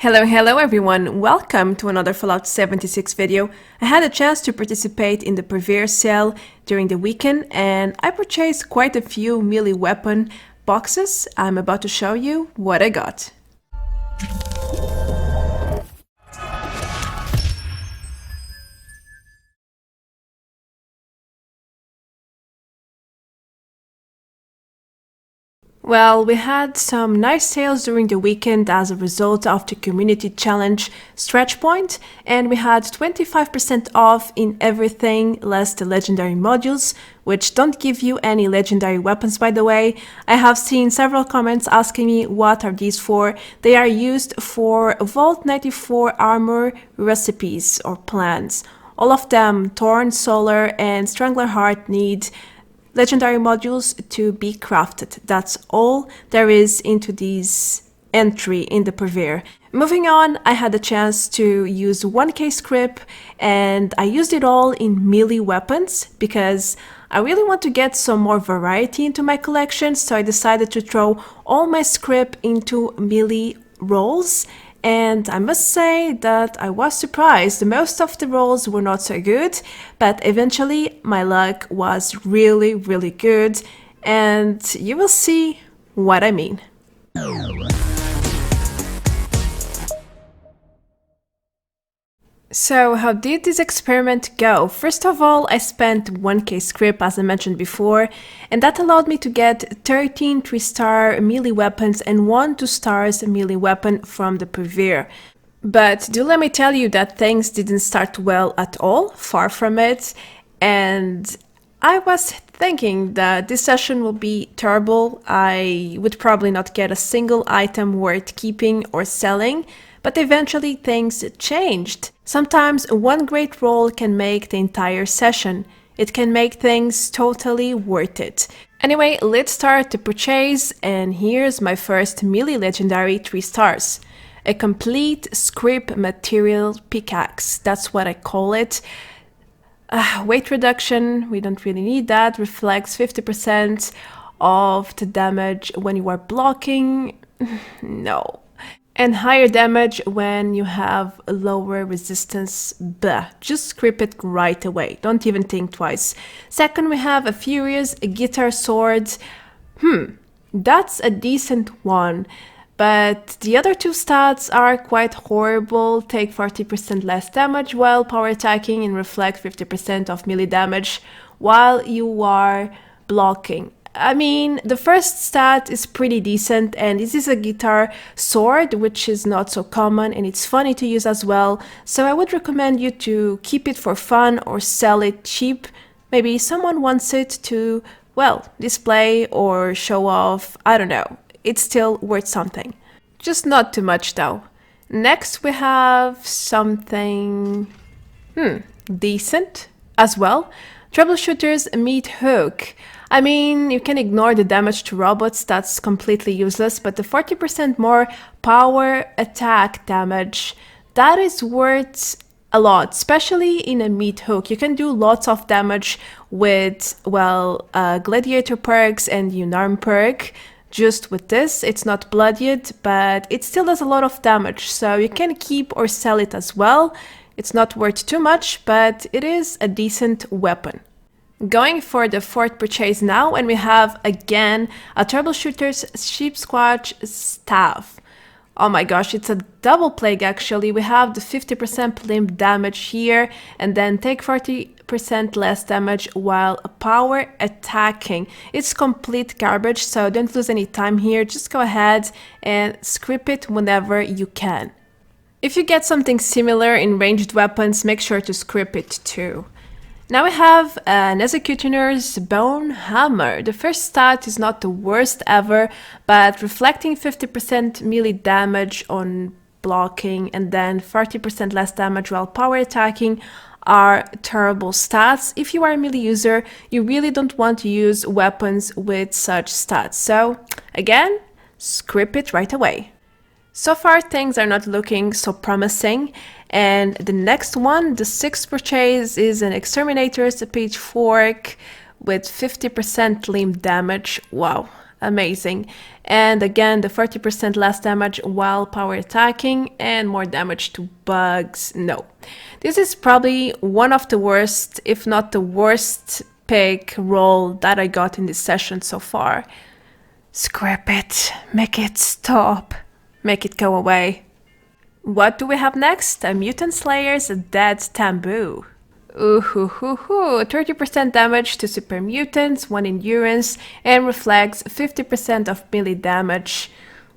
Hello everyone, welcome to another Fallout 76 video. I had a chance to participate in the Purveyor sale during the weekend and I purchased quite a few melee weapon boxes. I'm about to show you what I got. Well, we had some nice sales during the weekend as a result of the community challenge stretch point, and we had 25% off in everything less the legendary modules, which don't give you any legendary weapons, by the way. I have seen several comments asking me what are these for. They are used for Vault 94 armor recipes or plans. All of them, Thorn, Solar, and Strangler Heart, need legendary modules to be crafted. That's all there is into this entry in the Purveyor. Moving on, I had a chance to use 1k Scrip and I used it all in melee weapons because I really want to get some more variety into my collection, so I decided to throw all my Scrip into melee rolls. And I must say that I was surprised. Most of the rolls were not so good, but eventually my luck was really good, and you will see what I mean. So how did this experiment go? First of all, I spent 1k Scrip as I mentioned before, and that allowed me to get 13 3-star melee weapons and 1 2-star melee weapon from the Purveyor. But do let me tell you that things didn't start well at all, far from it, and I was thinking that this session will be terrible. I would probably not get a single item worth keeping or selling, but eventually things changed. Sometimes one great roll can make the entire session. It can make things totally worth it. Anyway, let's start the purchase, and here's my first melee legendary 3 stars. A complete Scrip material pickaxe, that's what I call it. Weight reduction, we don't really need that, reflects 50% of the damage when you are blocking. No. And higher damage when you have a lower resistance. Bah, just Scrip it right away, don't even think twice. Second, we have a Furious Guitar Sword. That's a decent one, but the other two stats are quite horrible. Take 40% less damage while power attacking and reflect 50% of melee damage while you are blocking. I mean, the first stat is pretty decent, and this is a guitar sword, which is not so common and it's funny to use as well, so I would recommend you to keep it for fun or sell it cheap. Maybe someone wants it to, well, display or show off, I don't know. It's still worth something. Just not too much though. Next we have something decent as well. Troubleshooter's Meat Hook. I mean, you can ignore the damage to robots, that's completely useless, but the 40% more power attack damage, that is worth a lot, especially in a meat hook. You can do lots of damage with, well, gladiator perks and unarmed perk. Just with this, it's not bloodied, but it still does a lot of damage, so you can keep or sell it as well. It's not worth too much, but it is a decent weapon. Going for the fourth purchase now, and we have again a Troubleshooter's Sheepsquatch Staff. Oh my gosh, it's a double plague actually. We have the 50% limb damage here, and then take 40% less damage while power attacking. It's complete garbage, so don't lose any time here. Just go ahead and Scrip it whenever you can. If you get something similar in ranged weapons, make sure to Scrip it too. Now we have an Executioner's Bone Hammer. The first stat is not the worst ever, but reflecting 50% melee damage on blocking and then 40% less damage while power attacking are terrible stats. If you are a melee user, you really don't want to use weapons with such stats. So again, Scrip it right away. So far things are not looking so promising, and the next one, the sixth purchase, is an Exterminator's Pitchfork with 50% limb damage. Wow, amazing. And again, the 40% less damage while power attacking and more damage to bugs. No. This is probably one of the worst, if not the worst pick roll that I got in this session so far. Scrap it. Make it stop. Make it go away. What do we have next? A Mutant Slayer's Dead Tamboo. Ooh, 30% damage to super mutants, 1 endurance, and reflects 50% of melee damage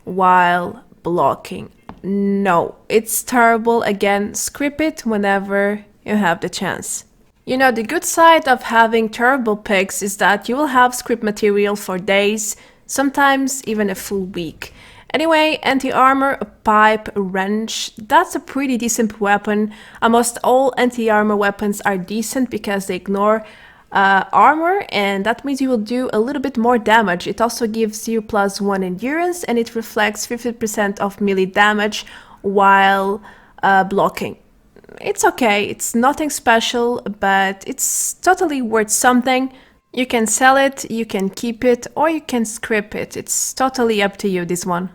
while blocking. No, it's terrible. Again, script it whenever you have the chance. You know, the good side of having terrible picks is that you will have script material for days, sometimes even a full week. Anyway, anti-armor, pipe, wrench, that's a pretty decent weapon. Almost all anti-armor weapons are decent because they ignore armor, and that means you will do a little bit more damage. It also gives you +1 endurance, and it reflects 50% of melee damage while blocking. It's okay, it's nothing special, but it's totally worth something. You can sell it, you can keep it, or you can scrap it. It's totally up to you, this one.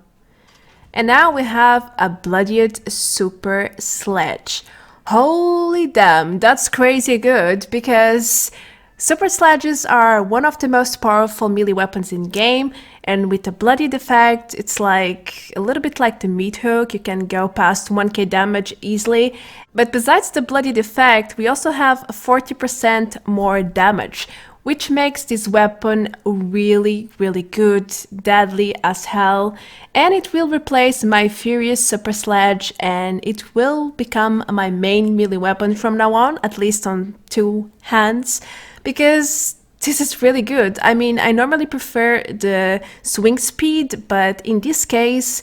And now we have a bloodied super sledge. Holy damn, that's crazy good, because super sledges are one of the most powerful melee weapons in game, and with a bloodied effect, it's like a little bit like the meat hook. You can go past 1k damage easily. But besides the bloodied effect, we also have 40% more damage, which makes this weapon really, really good, deadly as hell, and it will replace my Furious Super Sledge, and it will become my main melee weapon from now on, at least on 2 hands, because this is really good. I mean, I normally prefer the swing speed, but in this case,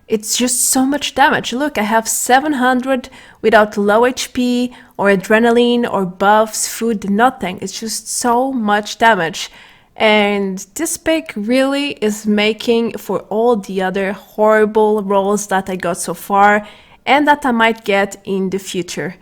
it's just so much damage. Look, I have 700 without low HP or adrenaline or buffs, food, nothing. It's just so much damage. And this pick really is making for all the other horrible rolls that I got so far and that I might get in the future.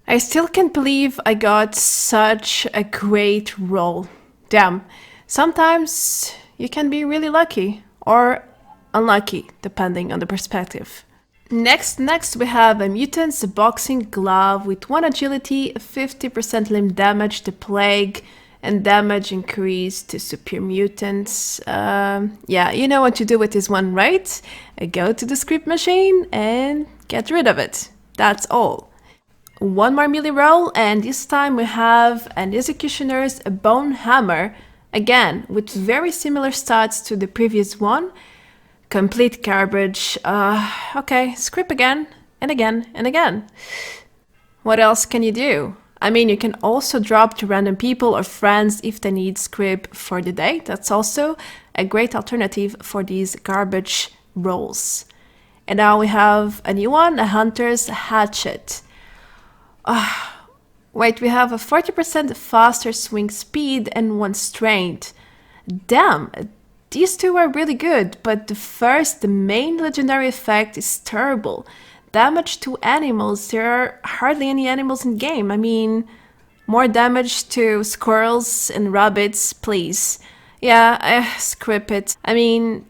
I still can't believe I got such a great roll. Damn, sometimes you can be really lucky or unlucky, depending on the perspective. Next we have a Mutant's Boxing Glove with 1 agility, 50% limb damage to plague, and damage increase to super mutants. Yeah, you know what to do with this one, right? Go to the script machine and get rid of it. That's all. One more melee roll, and this time we have an Executioner's Bone Hammer, again with very similar stats to the previous one. Complete garbage. Okay, script again, and again, and again. What else can you do? I mean, you can also drop to random people or friends if they need script for the day. That's also a great alternative for these garbage rolls. And now we have a new one, a Hunter's Hatchet. Wait, we have a 40% faster swing speed and 1 strength. Damn! These two are really good, but the main legendary effect is terrible. Damage to animals. There are hardly any animals in game. I mean, more damage to squirrels and rabbits, please. Yeah, scrap it. I mean,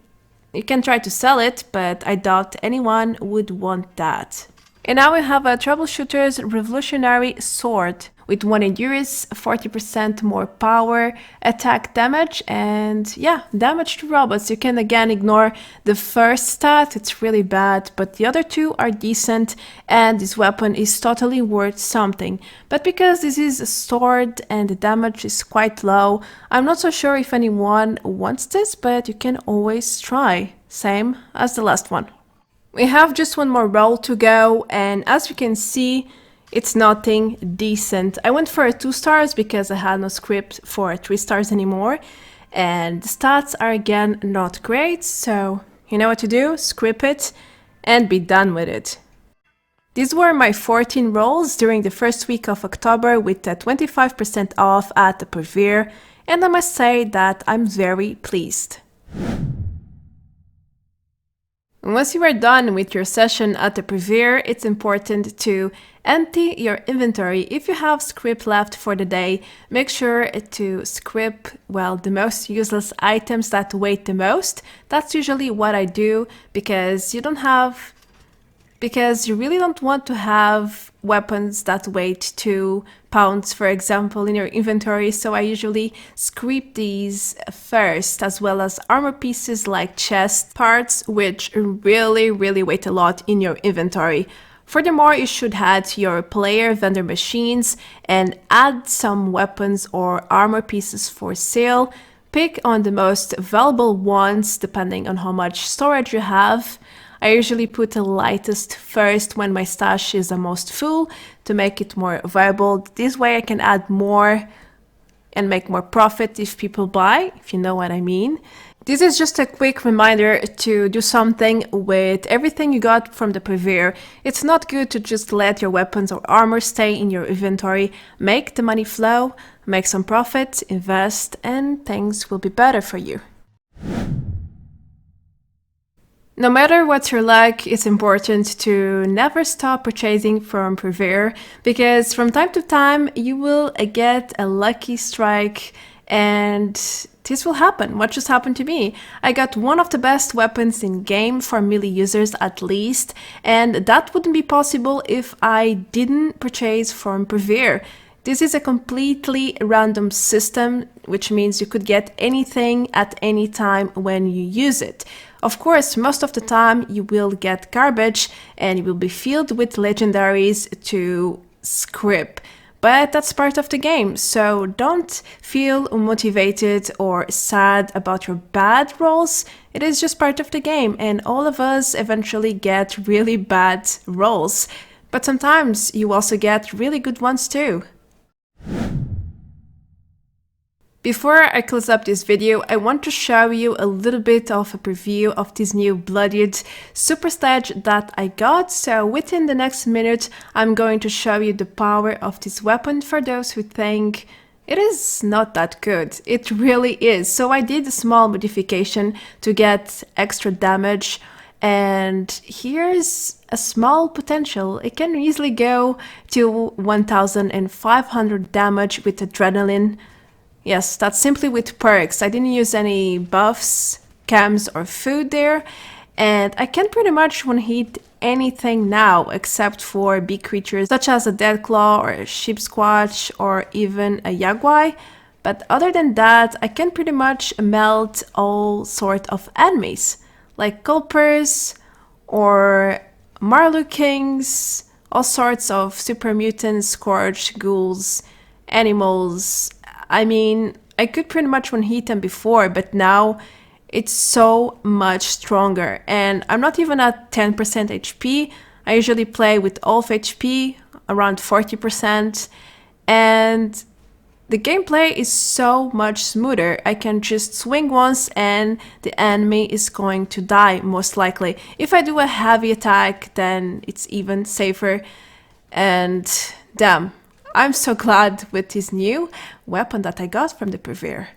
you can try to sell it, but I doubt anyone would want that. And now we have a Troubleshooter's Revolutionary Sword with 1 endurance, 40% more power, attack damage, and yeah, damage to robots. You can again ignore the first stat, it's really bad, but the other 2 are decent, and this weapon is totally worth something. But because this is a sword and the damage is quite low, I'm not so sure if anyone wants this, but you can always try. Same as the last one. We have just one more roll to go, and as you can see, it's nothing decent. I went for a 2 stars because I had no script for 3 stars anymore, and the stats are again not great, so you know what to do, script it and be done with it. These were my 14 rolls during the first week of October with a 25% off at the Purveyor, and I must say that I'm very pleased. And once you are done with your session at the Purveyor, it's important to empty your inventory. If you have scrip left for the day, make sure to scrip, well, the most useless items that weigh the most. That's usually what I do because you really don't want to have weapons that weigh 2 pounds, for example, in your inventory. So I usually scrip these first, as well as armor pieces like chest parts, which really weigh a lot in your inventory. Furthermore, you should head to your player vendor machines and add some weapons or armor pieces for sale. Pick on the most valuable ones depending on how much storage you have. I usually put the lightest first when my stash is the most full to make it more viable. This way I can add more and make more profit if people buy, if you know what I mean. This is just a quick reminder to do something with everything you got from the Purveyor. It's not good to just let your weapons or armor stay in your inventory. Make the money flow, make some profit, invest, and things will be better for you. No matter what your luck, it's important to never stop purchasing from Purveyor, because from time to time you will get a lucky strike and this will happen. What just happened to me? I got one of the best weapons in game for melee users at least, and that wouldn't be possible if I didn't purchase from Purveyor. This is a completely random system, which means you could get anything at any time when you use it. Of course, most of the time you will get garbage and you will be filled with legendaries to Scrip. But that's part of the game, so don't feel motivated or sad about your bad rolls. It is just part of the game, and all of us eventually get really bad rolls. But sometimes you also get really good ones too. Before I close up this video, I want to show you a little bit of a preview of this new bloodied super stage that I got. So within the next minute, I'm going to show you the power of this weapon for those who think it is not that good. It really is. So I did a small modification to get extra damage, and here's a small potential. It can easily go to 1500 damage with adrenaline. Yes, that's simply with perks. I didn't use any buffs, chems, or food there. And I can pretty much one-hit anything now except for big creatures such as a Deathclaw or a Sheepsquatch or even a Yagwai. But other than that, I can pretty much melt all sort of enemies like Culpers or Marlukings, all sorts of super mutants, Scourge, ghouls, animals. I mean, I could pretty much one-hit them before, but now it's so much stronger. And I'm not even at 10% HP. I usually play with half HP, around 40%. And the gameplay is so much smoother. I can just swing once and the enemy is going to die, most likely. If I do a heavy attack, then it's even safer. And damn, I'm so glad with this new weapon that I got from the Purveyor.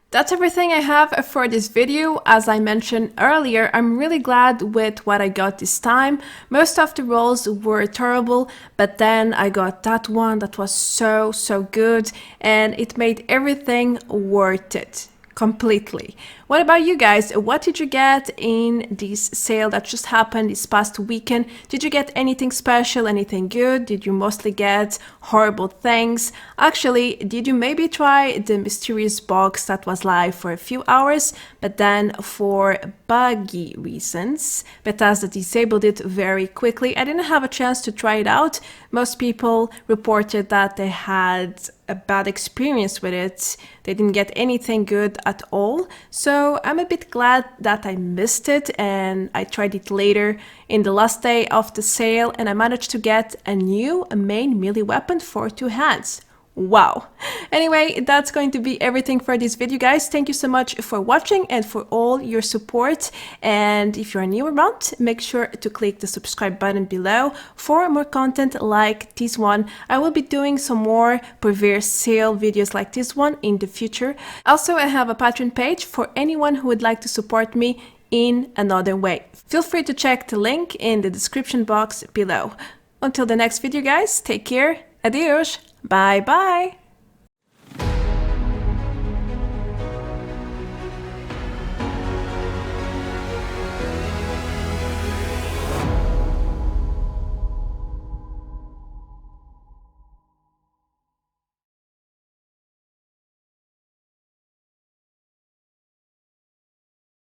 That's everything I have for this video. As I mentioned earlier, I'm really glad with what I got this time. Most of the rolls were terrible, but then I got that one that was so good, and it made everything worth it. Completely. What about you guys? What did you get in this sale that just happened this past weekend? Did you get anything special, anything good? Did you mostly get horrible things? Actually, did you maybe try the mysterious box that was live for a few hours, but then for buggy reasons, Bethesda disabled it very quickly? I didn't have a chance to try it out. Most people reported that they had a bad experience with it. They didn't get anything good at all. So I'm a bit glad that I missed it and I tried it later in the last day of the sale, and I managed to get a new main melee weapon for 2 hands. Wow. Anyway, that's going to be everything for this video, guys. Thank you so much for watching and for all your support. And if you're new around, make sure to click the subscribe button below for more content like this one. I will be doing some more Purveyor sale videos like this one in the future. Also, I have a Patreon page for anyone who would like to support me in another way. Feel free to check the link in the description box below. Until the next video, guys, take care. Adios. Bye bye.